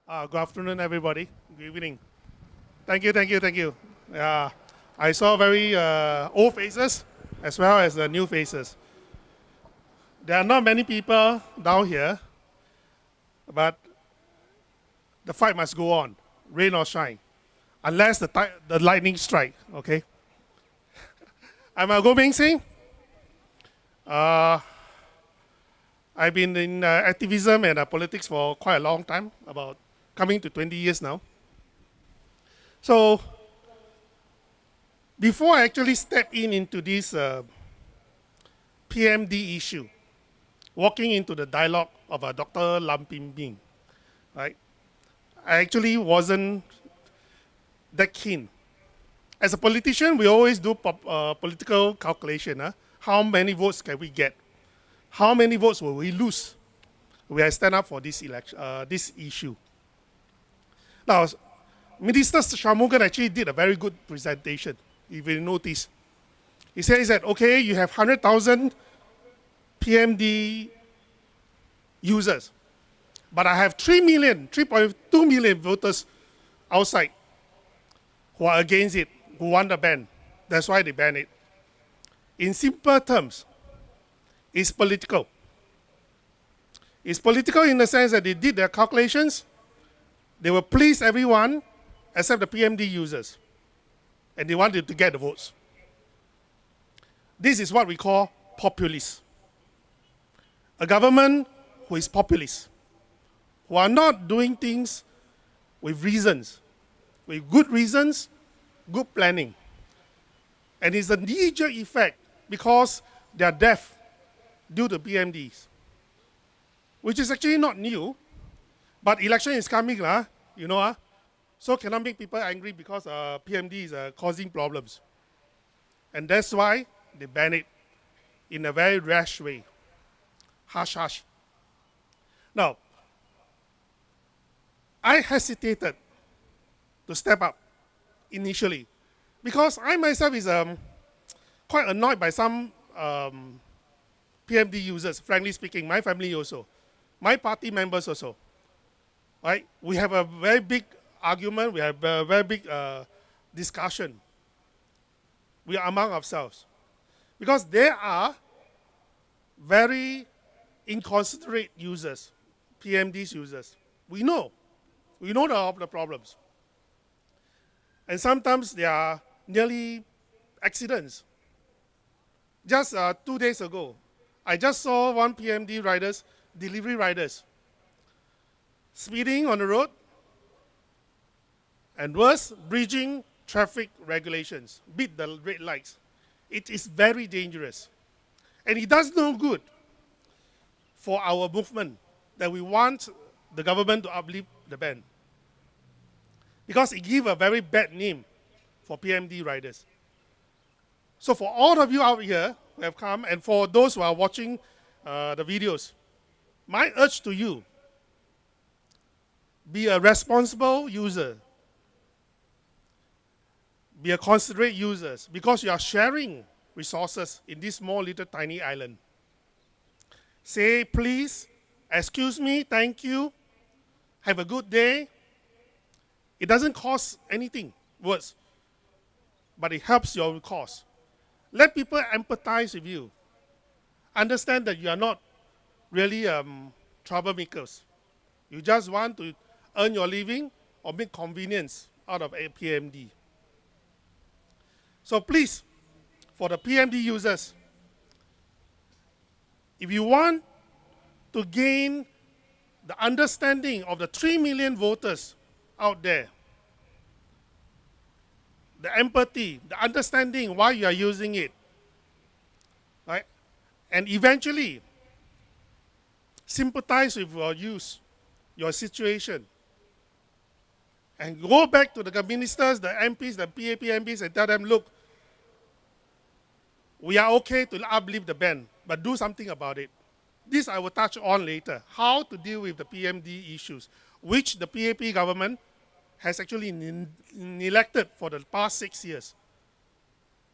Good afternoon, everybody. Good evening. Thank you. I saw very old faces as well as the new faces. There are not many people down here, but the fight must go on, rain or shine, unless the lightning strike. Okay. I'm Goh Meng Seng. Uh, I've been in activism and politics for quite a long time, about coming to 20 years now. So before I actually step into this PMD issue, walking into the dialogue of Dr. Lam Pin Bin, right? I actually wasn't that keen. As a politician, we always do political calculation. How many votes can we get? How many votes will we lose? We stand up for this election, this issue. Now, Minister Shanmugam actually did a very good presentation. If you notice, he says that okay, you have 100,000 PMD users, but I have 3.2 million voters outside who are against it, who want the ban. That's why they ban it. In simple terms, it's political. It's political in the sense that they did their calculations. They will please everyone except the PMD users. And they wanted to get the votes. This is what we call populist. A government who is populist, who are not doing things with reasons, with good reasons, good planning. And it's a knee-jerk effect because they are deaf due to PMDs, which is actually not new, but election is coming, so cannot make people angry because PMD is causing problems. And that's why they ban it in a very rash way. Hush. Now, I hesitated to step up initially because I myself is quite annoyed by some PMD users, frankly speaking, my family also, my party members also. Right? We have a very big argument, we have a very big discussion. We are among ourselves. Because they are very inconsiderate users, PMDs users. We know the problems. And sometimes they are nearly accidents. Just 2 days ago, I just saw one PMD delivery riders, speeding on the road, and worse, breaching traffic regulations, beat the red lights. It is very dangerous. And it does no good for our movement that we want the government to uplift the ban. Because it gives a very bad name for PMD riders. So for all of you out here who have come, and for those who are watching the videos, my urge to you, be a responsible user. Be a considerate user because you are sharing resources in this small little tiny island. Say please, excuse me, thank you, have a good day. It doesn't cost anything, words, but it helps your cause. Let people empathize with you. Understand that you are not really troublemakers. You just want to earn your living or make convenience out of a PMD. So please, for the PMD users, if you want to gain the understanding of the 3 million voters out there, the empathy, the understanding why you are using it, right? And eventually sympathize with your use, your situation, and go back to the ministers, the MPs, the PMDs, and tell them, look, we are okay to uplift the ban, but do something about it. This I will touch on later, how to deal with the PMD issues, which the PAP government has actually neglected for the past 6 years.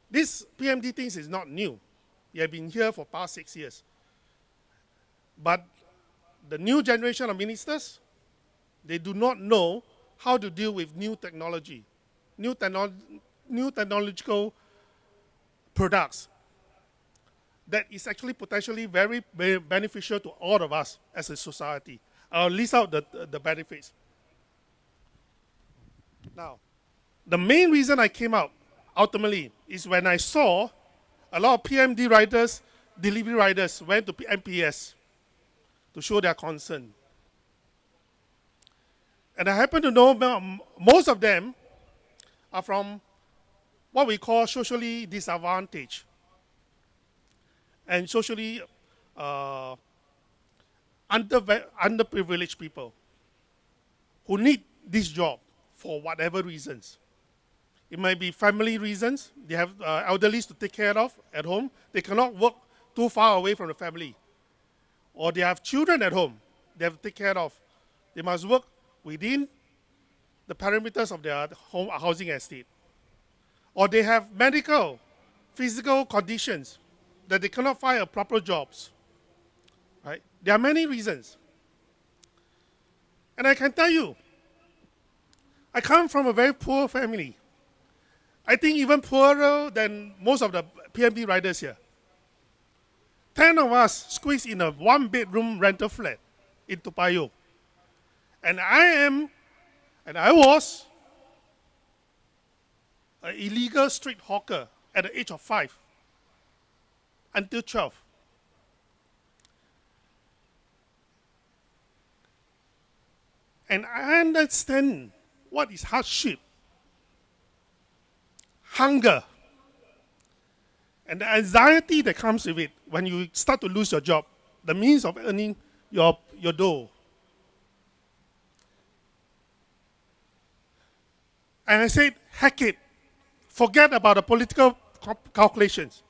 This PMD thing is not new. It has been here for past 6 years. But the new generation of ministers, They do not know how to deal with new technology, new, new technological products that is actually potentially very, very beneficial to all of us as a society. I'll list out the benefits. Now, the main reason I came out ultimately is when I saw a lot of PMD riders, delivery riders went to MPS to show their concern. And I happen to know most of them are from what we call socially disadvantaged and socially underprivileged people who need this job for whatever reasons. It might be family reasons. They have elderlies to take care of at home. They cannot work too far away from the family. Or they have children at home they have to take care of. They must work within the parameters of their home housing estate. Or they have medical, physical conditions that they cannot find a proper jobs. Right? There are many reasons. And I can tell you, I come from a very poor family. I think even poorer than most of the PMD riders here. 10 of us squeezed in a one-bedroom rental flat in Toa Payoh. And I was an illegal street hawker at the age of 5 until 12. And I understand what is hardship, hunger, and the anxiety that comes with it when you start to lose your job, the means of earning your dough. And I said, heck it, forget about the political calculations.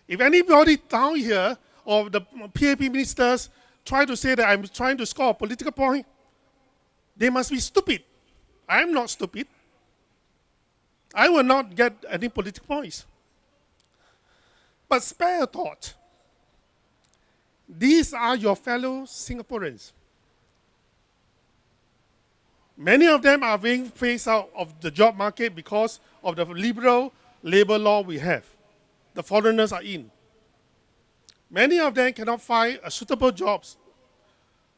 If anybody down here or the PAP ministers try to say that I'm trying to score a political point, they must be stupid. I'm not stupid. I will not get any political points. But spare a thought. These are your fellow Singaporeans. Many of them are being phased out of the job market because of the liberal labor law we have. The foreigners are in. Many of them cannot find a suitable jobs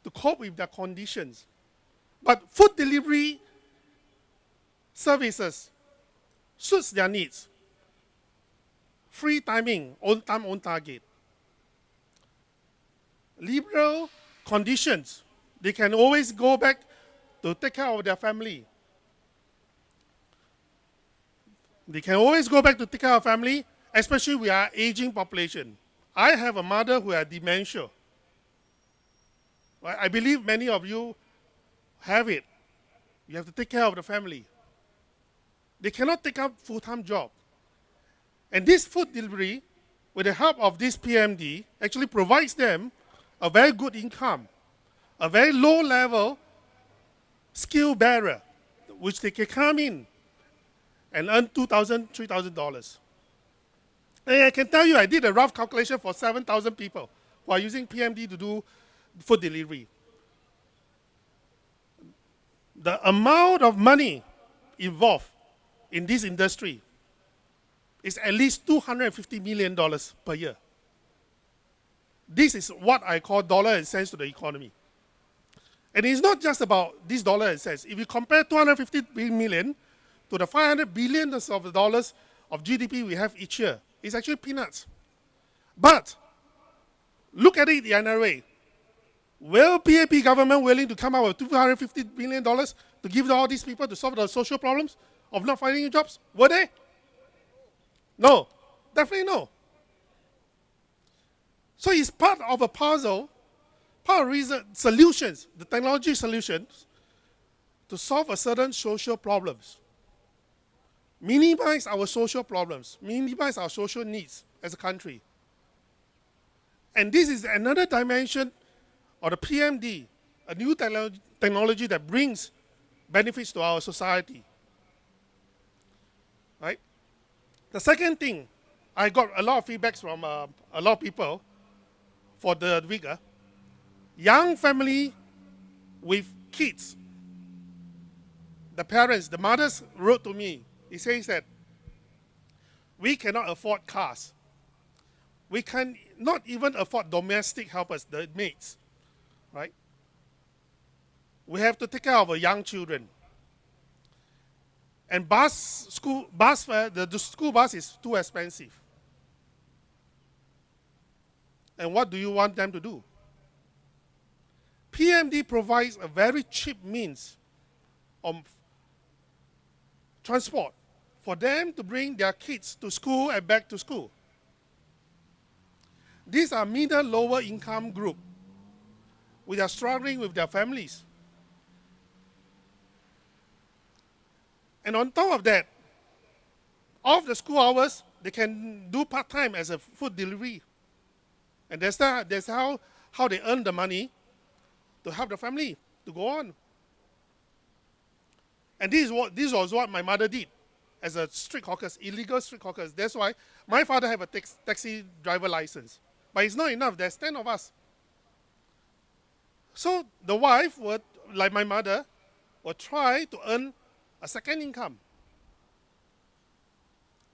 to cope with their conditions. But food delivery services suits their needs. Free timing, on time, on target. Liberal conditions, they can always go back to take care of their family. They can always go back to take care of family, especially we are aging population. I have a mother who has dementia. Right? I believe many of you have it. You have to take care of the family. They cannot take up full-time job. And this food delivery, with the help of this PMD, actually provides them a very good income, a very low-level skill barrier, which they can come in and earn $2,000, $3,000. And I can tell you, I did a rough calculation for 7,000 people who are using PMD to do food delivery. The amount of money involved in this industry is at least $250 million per year. This is what I call dollar and cents to the economy. And it's not just about this dollar and cents. If you compare 250 million to the 500 billion of dollars of GDP we have each year, it's actually peanuts. But look at it the other way. Will PAP government willing to come up with $250 billion to give to all these people to solve the social problems of not finding jobs? Were they? No, definitely no. So it's part of a puzzle, part of reason, solutions, the technology solutions to solve a certain social problems. Minimize our social problems, minimize our social needs as a country. And this is another dimension of the PMD, a new technology that brings benefits to our society. Right? The second thing, I got a lot of feedbacks from a lot of people for the week. Young family with kids the parents, the mothers wrote to me. He says that we cannot afford cars. We can not even afford domestic helpers, the maids, right? We have to take care of our young children. And the school bus is too expensive. And what do you want them to do? PMD provides a very cheap means of transport for them to bring their kids to school and back to school. These are middle lower income group which are struggling with their families. And on top of that, off the school hours, they can do part-time as a food delivery. And that's how they earn the money to help the family to go on. And this was what my mother did as a street hawker, illegal street hawkers. That's why my father have a taxi driver license. But it's not enough. There's 10 of us. So the wife would, like my mother, would try to earn a second income.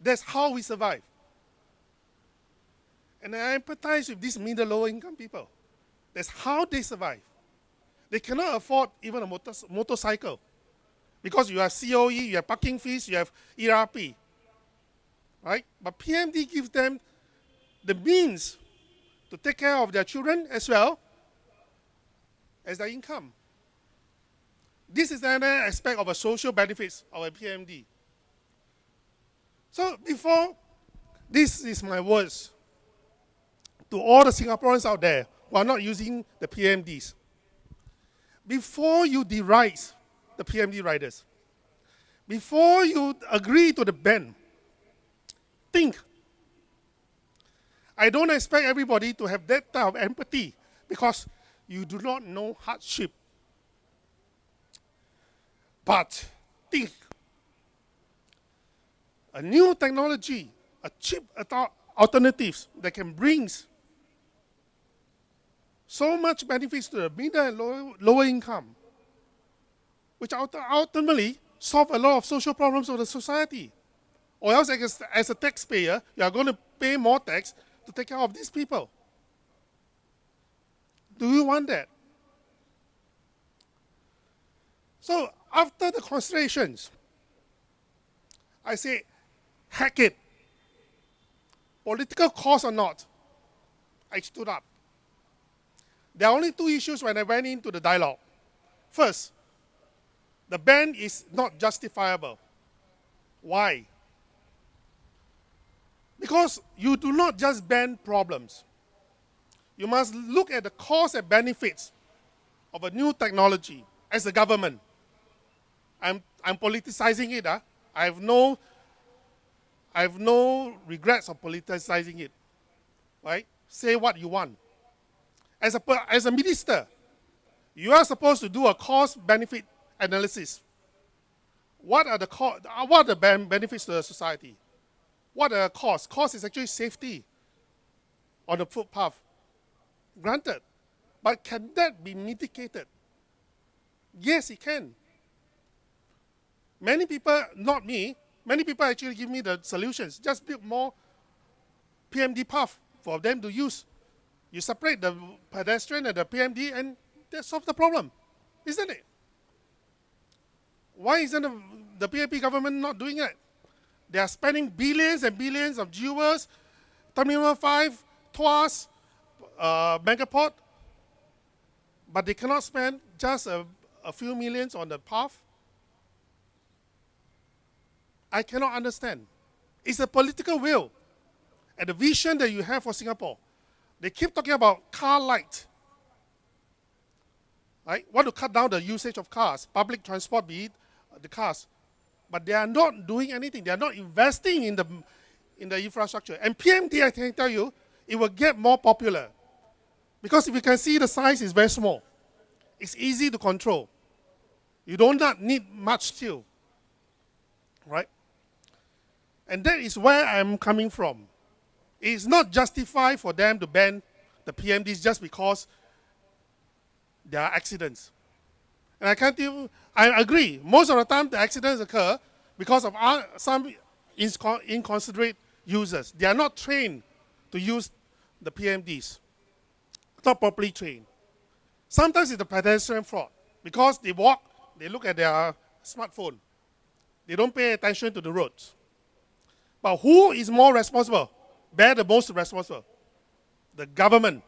That's how we survive. And I empathize with these middle lower income people. That's how they survive. They cannot afford even a motorcycle. Because you have COE, you have parking fees, you have ERP. Right? But PMD gives them the means to take care of their children as well as their income. This is another aspect of a social benefits of a PMD. So this is my words to all the Singaporeans out there who are not using the PMDs. Before you deride the PMD riders, before you agree to the ban, think. I don't expect everybody to have that type of empathy because you do not know hardship. But think. A new technology, a cheap alternatives that can bring so much benefits to the middle and lower income, which ultimately solve a lot of social problems of the society. Or else, as a taxpayer, you are going to pay more tax to take care of these people. Do you want that? So after the considerations, I say, heck it. Political cause or not, I stood up. There are only two issues when I went into the dialogue. First, the ban is not justifiable. Why? Because you do not just ban problems. You must look at the costs and benefits of a new technology as a government. I'm politicizing it. I have no regrets of politicizing it. Right? Say what you want. As a minister, you are supposed to do a cost-benefit analysis. What are the benefits to the society? What are the costs? Cost is actually safety on the footpath. Granted. But can that be mitigated? Yes, it can. Many people, not me, many people actually give me the solutions. Just build more PMD path for them to use. You separate the pedestrian and the PMD and that solves the problem, isn't it? Why isn't the PAP government not doing it? They are spending billions and billions of jewels, Terminal 5, Tuas, Megaport, but they cannot spend just a few millions on the path. I cannot understand. It's a political will and the vision that you have for Singapore. They keep talking about car light. Right? Want to cut down the usage of cars, public transport, be it the cars. But they are not doing anything. They are not investing in the infrastructure. And PMD, I can tell you, it will get more popular. Because if you can see, the size is very small. It's easy to control. You do not need much steel. Right? And that is where I'm coming from. It's not justified for them to ban the PMDs just because there are accidents. And I agree. Most of the time, the accidents occur because of some inconsiderate users. They are not trained to use the PMDs, not properly trained. Sometimes it's the pedestrian fraud because they walk, they look at their smartphone, they don't pay attention to the roads. But who is more responsible? Bear the most responsible? The government.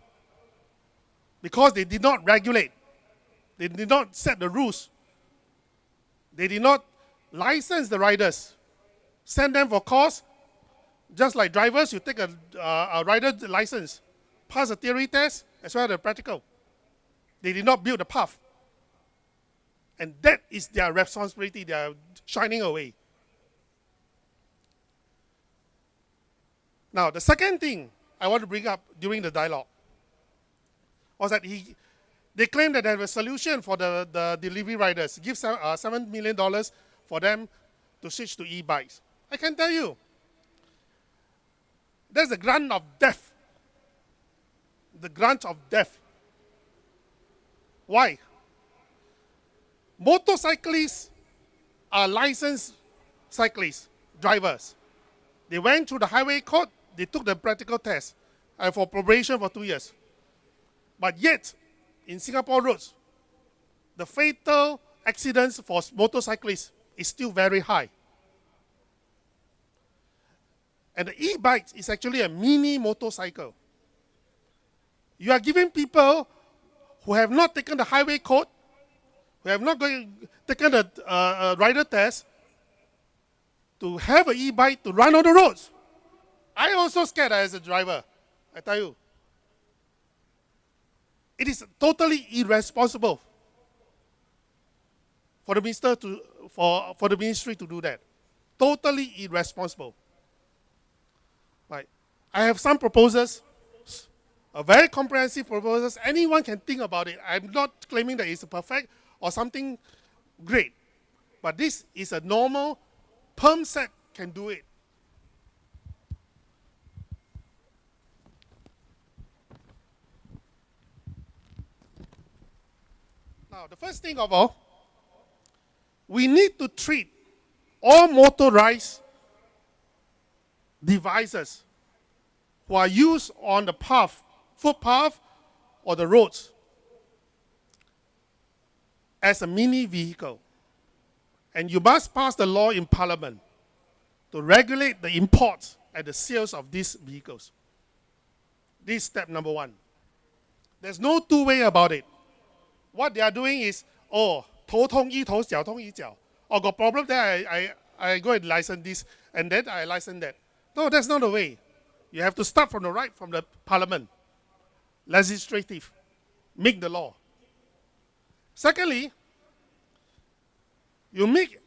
Because they did not regulate, they did not set the rules, they did not license the riders, send them for course. Just like drivers, you take a rider license, pass a theory test as well as the practical. They did not build a path. And that is their responsibility. They are shining away. Now, the second thing I want to bring up during the dialogue was that they claim that they have a solution for the delivery riders. Give $7 million for them to switch to e-bikes. I can tell you, there's the grant of death. The grant of death. Why? Motorcyclists are licensed cyclists, drivers. They went through the highway code, they took the practical test for probation for 2 years. But yet, in Singapore roads, the fatal accidents for motorcyclists is still very high. And the e-bike is actually a mini motorcycle. You are giving people who have not taken the highway code, who have not taken the rider test, to have an e-bike to run on the roads. I also scared as a driver, I tell you. It is totally irresponsible for the ministry to do that. Totally irresponsible. Right. I have some proposals, a very comprehensive proposals. Anyone can think about it. I'm not claiming that it's perfect or something great. But this is a normal perm set can do it. Now, the first thing of all, we need to treat all motorized devices who are used on the path, footpath, or the roads as a mini vehicle. And you must pass the law in Parliament to regulate the imports and the sales of these vehicles. This is step number one. There's no two-way about it. What they are doing is, 头痛医头，脚痛医脚. Got problem there, I go and license this, and then I license that. No, that's not the way. You have to start from the right, from the Parliament. Legislative. Make the law. Secondly, you make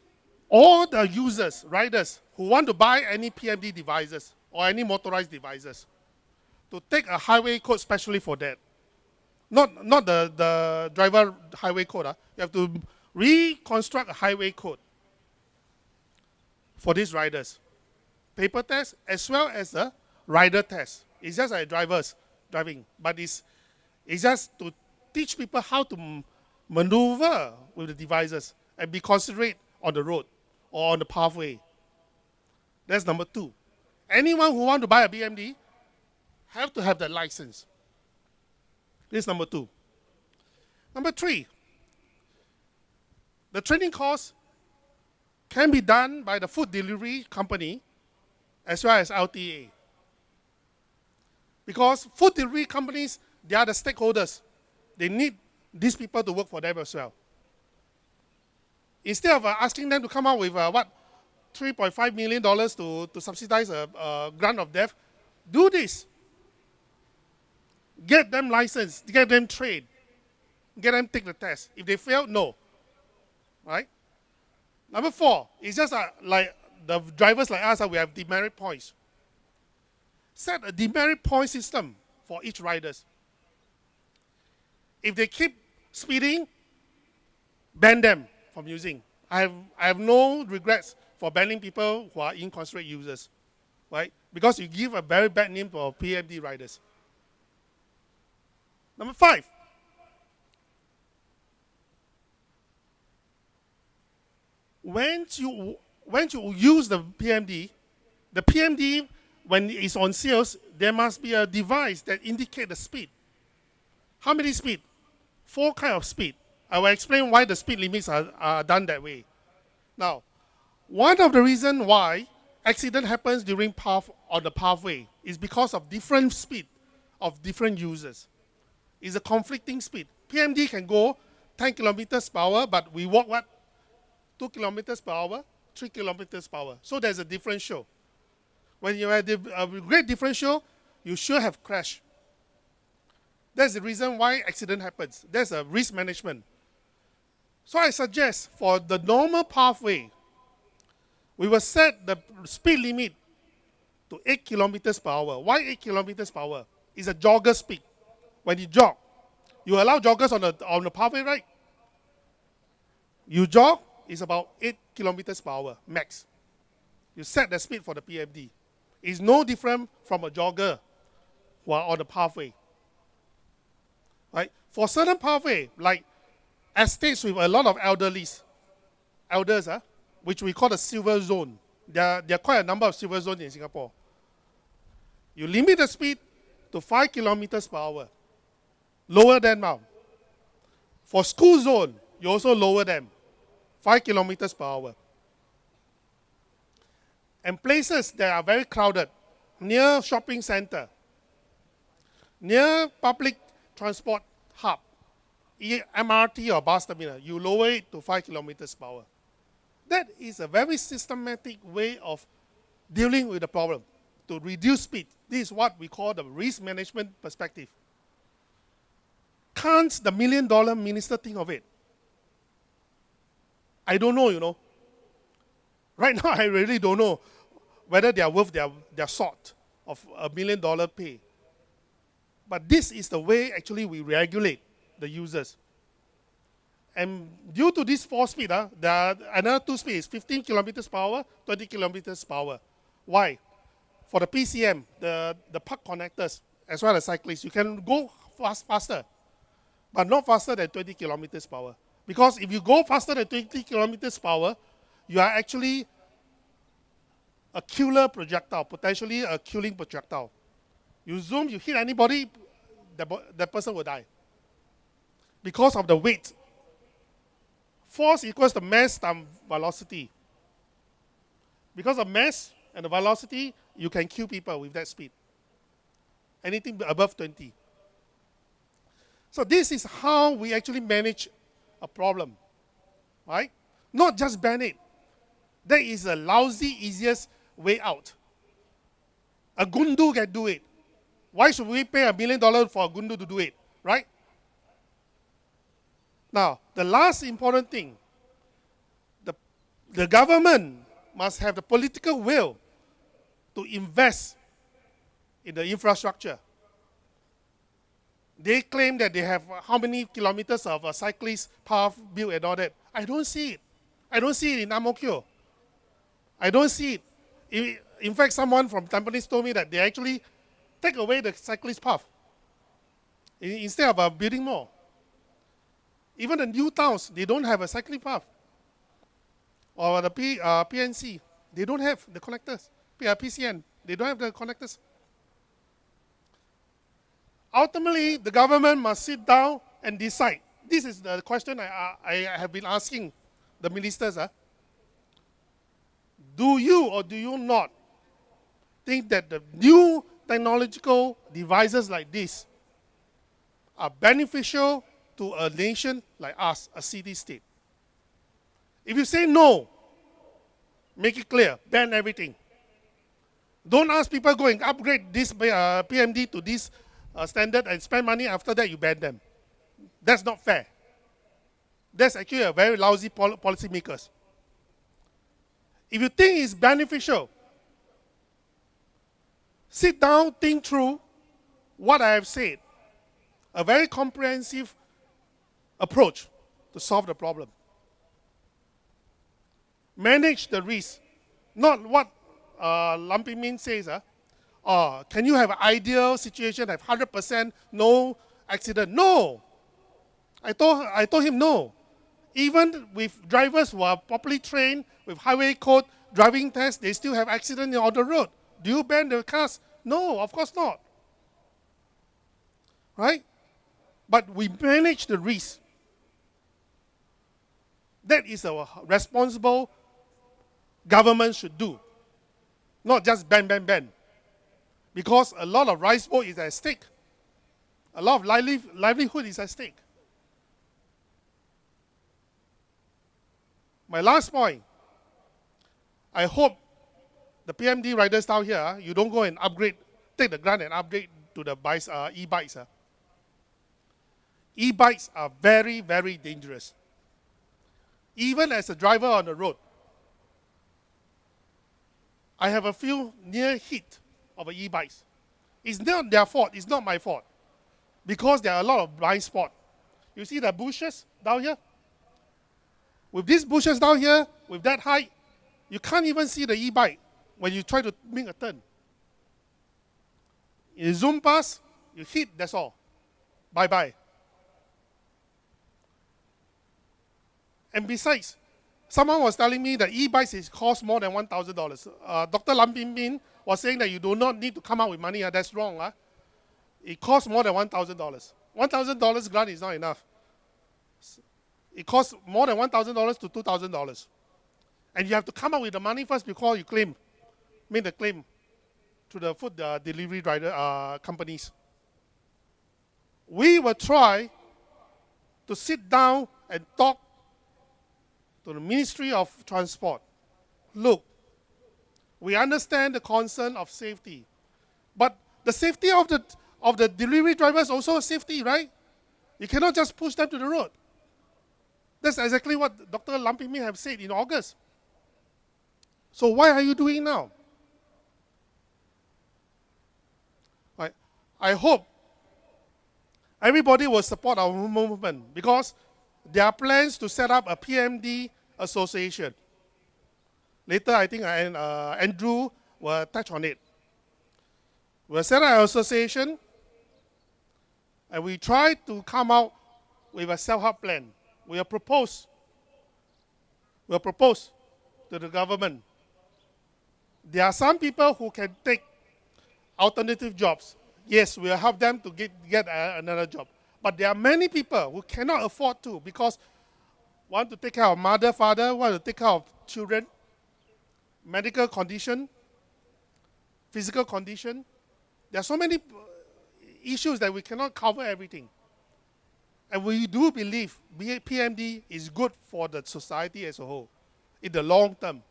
all the users, riders, who want to buy any PMD devices or any motorized devices to take a highway code specially for that. Not the driver highway code. You have to reconstruct a highway code for these riders. Paper test as well as a rider test. It's just like drivers driving, but it's just to teach people how to maneuver with the devices and be considerate on the road or on the pathway. That's number two. Anyone who wants to buy a PMD have to have the license. This is number two. Number three, the training course can be done by the food delivery company as well as LTA. Because food delivery companies, they are the stakeholders. They need these people to work for them as well. Instead of asking them to come out with $3.5 million to subsidize a grant of death, do this. Get them licensed, get them trained, get them take the test. If they fail, no. Right? Number four, it's just like the drivers like us, we have demerit points. Set a demerit point system for each riders. If they keep speeding, ban them from using. I have no regrets for banning people who are inconsiderate users, right? Because you give a very bad name for PMD riders. Number five, When you use the PMD, when it's on sales, there must be a device that indicates the speed. How many speed? 4 kind of speed. I will explain why the speed limits are done that way. Now, one of the reasons why accident happens during on the pathway is because of different speed of different users. It's a conflicting speed. PMD can go 10 kilometers per hour, but we walk what? 2 kilometers per hour, 3 kilometers per hour. So there's a differential. When you have a great differential, you sure have crash. That's the reason why accident happens. There's a risk management. So I suggest for the normal pathway, we will set the speed limit to 8 kilometers per hour. Why 8 kilometers per hour? It's a jogger speed. When you jog, you allow joggers on the pathway, right? You jog, it's about 8 kilometers per hour, max. You set the speed for the PMD. It's no different from a jogger who are on the pathway. Right? For certain pathway, like estates with a lot of elders, which we call the silver zone. There are quite a number of silver zones in Singapore. You limit the speed to 5 kilometers per hour. Lower them now. For school zone, you also lower them. 5 kilometers per hour. And places that are very crowded, near shopping center, near public transport hub, MRT or bus terminal, you lower it to 5 kilometers per hour. That is a very systematic way of dealing with the problem, to reduce speed. This is what we call the risk management perspective. Can't the $1 million minister think of it? I don't know, you know. Right now, I really don't know whether they are worth their salt of $1 million pay. But this is the way actually we regulate the users. And due to this 4 speed, there are another 2 speeds, 15 kilometers per hour, 20 kilometers per hour. Why? For the PCM, the park connectors, as well as cyclists, you can go faster, but not faster than 20 kilometers per hour. Because if you go faster than 20 kilometers per hour, you are actually a killer projectile, potentially a killing projectile. You zoom, you hit anybody, that person will die. Because of the weight. Force equals the mass times velocity. Because of mass and the velocity, you can kill people with that speed. Anything above 20. So this is how we actually manage a problem, right? Not just ban it. That is a lousy, easiest way out. A gundu can do it. Why should we pay $1 million for a gundu to do it, right? Now, the last important thing, the government must have the political will to invest in the infrastructure. They claim that they have how many kilometers of a cyclist path built and all that. I don't see it. I don't see it in Ang Mo Kio. I don't see it. In fact, someone from Tampines told me that they actually take away the cyclist path instead of building more. Even the new towns, they don't have a cycling path. Or the PNC, they don't have the connectors. PCN, they don't have the connectors. Ultimately, the government must sit down and decide. This is the question I have been asking the ministers. Do you or do you not think that the new technological devices like this are beneficial to a nation like us, a city-state? If you say no, make it clear, ban everything. Don't ask people go and upgrade this PMD to this standard and spend money, after that you ban them. That's not fair. That's actually a very lousy policy makers. If you think it's beneficial, sit down, think through what I have said. A very comprehensive approach to solve the problem. Manage the risk. Not what Lam Pin Min says. Can you have an ideal situation, have 100% no accident? No. I told him no. Even with drivers who are properly trained, with highway code, driving tests, they still have accidents on the road. Do you ban the cars? No, of course not. Right? But we manage the risk. That is a responsible government should do. Not just ban, ban, ban. Because a lot of rice bowl is at stake. A lot of livelihood is at stake. My last point, I hope the PMD riders down here, you don't go and upgrade, take the grant and upgrade to the e-bikes. E-bikes are very, very dangerous. Even as a driver on the road, I have a few near hit of e-bikes. It's not their fault, it's not my fault. Because there are a lot of blind spots. You see the bushes down here? With these bushes down here, with that height, you can't even see the e-bike when you try to make a turn. You zoom past, you hit, that's all. Bye-bye. And besides, someone was telling me that e-bikes cost more than $1,000. Dr. Lam Bin Bin was saying that you do not need to come out with money. That's wrong. It costs more than $1,000. $1,000 grant is not enough. It costs more than $1,000 to $2,000. And you have to come up with the money first before you make the claim to the food delivery rider companies. We will try to sit down and talk to the Ministry of Transport. Look, we understand the concern of safety, but the safety of the delivery drivers also a safety, right? You cannot just push them to the road. That's exactly what Dr. Lam Ping Ming have said in August. So why are you doing now? Right. I hope everybody will support our movement because there are plans to set up a PMD association. Later, I think Andrew will touch on it. We'll set up an association and we try to come out with a self-help plan. We'll propose to the government. There are some people who can take alternative jobs. Yes, we'll help them to get another job. But there are many people who cannot afford to because want to take care of mother, father, want to take care of children, medical condition, physical condition. There are so many issues that we cannot cover everything. And we do believe PMD is good for the society as a whole in the long term.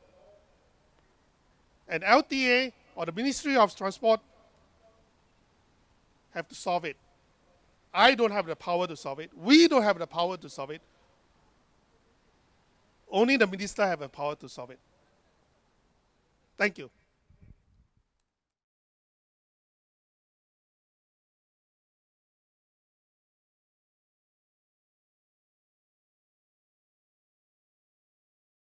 And LTA or the Ministry of Transport have to solve it. I don't have the power to solve it. We don't have the power to solve it. Only the minister have the power to solve it. Thank you.